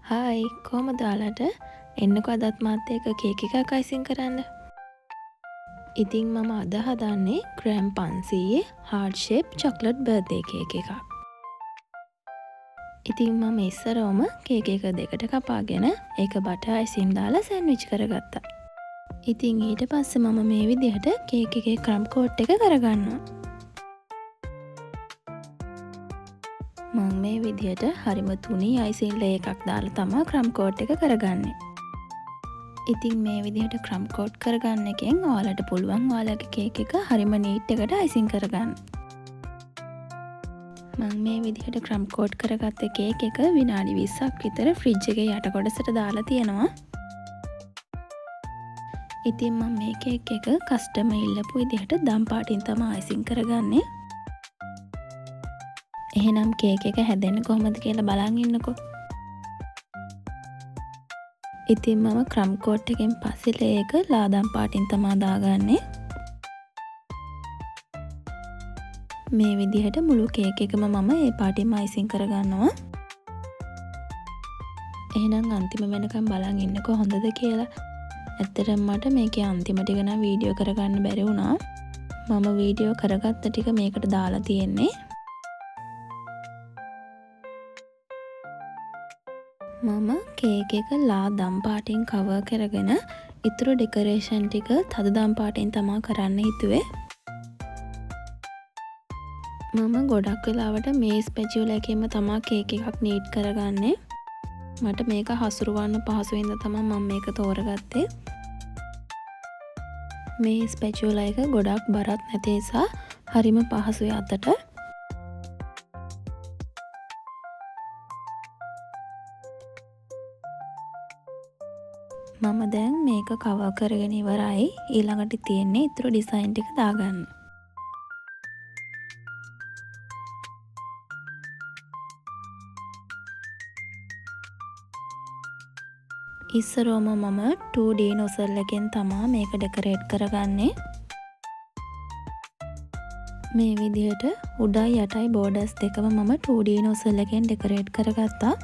Hi කොහමද ඔයාලට එන්නකෝ අදත් මාත් එක්ක කේක් එකක් අයිසිං කරන්න. ඉතින් මම අද හදන්නේ gram 500 heart shape chocolate birthday cake එකක්. ඉතින් මම ඉස්සරවම කේක් එක දෙකට කපාගෙන ඒක බටර් අයිසිං දාලා සෑන්ඩ්විච් කරගත්තා. ඉතින් ඊට පස්සේ මම මේ විදිහට කේක් එකේ ක්‍රම් කෝට් එක කරගන්නවා. මම මේ විදිහට හරිම තුනී අයිසිං ලේ එකක් දාලා තමයි ක්‍රම් කෝට් එක කරගන්නේ. ඉතින් මේ විදිහට ක්‍රම් කෝට් කරගන්න එකෙන් ඔයාලට පුළුවන් ඔයාලගේ කේක් එක හරිම නීට් එකට අයිසිං කරගන්න. මම මේ විදිහට ක්‍රම් කෝට් කරගත්ත කේක් එක විනාඩි 20ක් විතර ෆ්‍රිජ් එකේ යට කොටසට දාලා තියෙනවා. ඉතින් මම මේ කේක් එක කස්ටමර් ඉල්ලපු විදිහට දම් පාටින් තමයි අයිසිං කරගන්නේ. එහෙනම් කේක් එක හැදෙන්නේ කොහොමද කියලා බලන් ඉන්නකෝ. ඉතින් මම ක්‍රම් කෝට් එකෙන් පස්සේ ලේ එක ලාදම් පාටින් තමයි දාගන්නේ. මේ විදිහට මුළු කේක් එකම මම ඒ පාටින්ම අයිසිං කරගන්නවා. එහෙනම් අන්තිම වෙනකම් බලන් ඉන්නකෝ හොඳද කියලා. ඇත්තටම මට මේකේ අන්තිම ටික නම් වීඩියෝ කරගන්න බැරි වුණා. මම වීඩියෝ කරගත්ත ටික මේකට දාලා තියෙන්නේ. මම කේක් එක ලා දම් පාටින් කවර් කරගෙන ඉතුරු ඩෙකොරේෂන් ටික තද දම් පාටින් තමා කරන්න හිතුවේ. මම ගොඩක් වෙලාවට මේ ස්පැචියුල එකෙන්ම තමා කේක් එකක් නීට් කරගන්නේ. මට මේක හසුරවන්න පහසු වෙන්න තමයි මම මේක තෝරගත්තේ. මේ ස්පැචියුල එක ගොඩක් බරක් නැති නිසා හරිම පහසුයි අතට. මම දැන් මේක කවර් කරගෙන ඉවරයි. ඊළඟට තියෙන්නේ ඊතුරු ඩිසයින් ටික දාගන්න. ඉස්සරවම මම 2D නොසල් එකෙන් තමා මේක ඩෙකොරේට් කරගන්නේ. මේ විදිහට උඩයි යටයි බෝඩර්ස් දෙකම මම 2D නොසල් එකෙන් ඩෙකොරේට් කරගත්තා.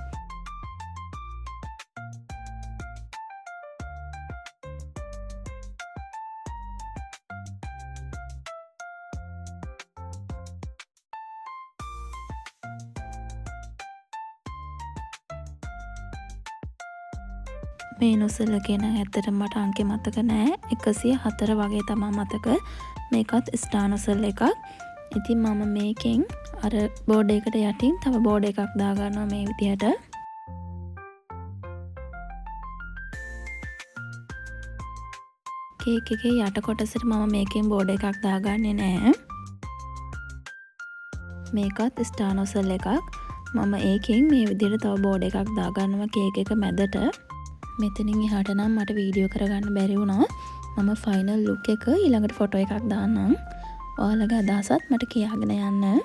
මේ නොසල් එකේ නම් ඇත්තටම මට අංකෙ මතක නෑ. 104 වගේ තමයි මතක. මේකත් ස්ටාර් නොසල් එකක්. ඉතින් මම මේකෙන් අර බෝඩ් එකට යටින් තව බෝඩ් එකක් දාගන්නවා මේ විදිහට. කේක් එකේ යට කොටසට මම මේකෙන් බෝඩ් එකක් දාගන්නේ නෑ. මේකත් ස්ටාර් නොසල් එකක්. මම ඒකෙන් මේ විදිහට තව බෝඩ් එකක් දාගන්නවා කේක් එක මැදට. මෙතනින් එහාට නම් මට වීඩියෝ කරගන්න බැරි වුණා. මම ෆයිනල් ලුක් එක ඊළඟට ෆොටෝ එකක් දාන්නම්. ඔයාලගේ අදහසත් මට කියාගෙන යන්න.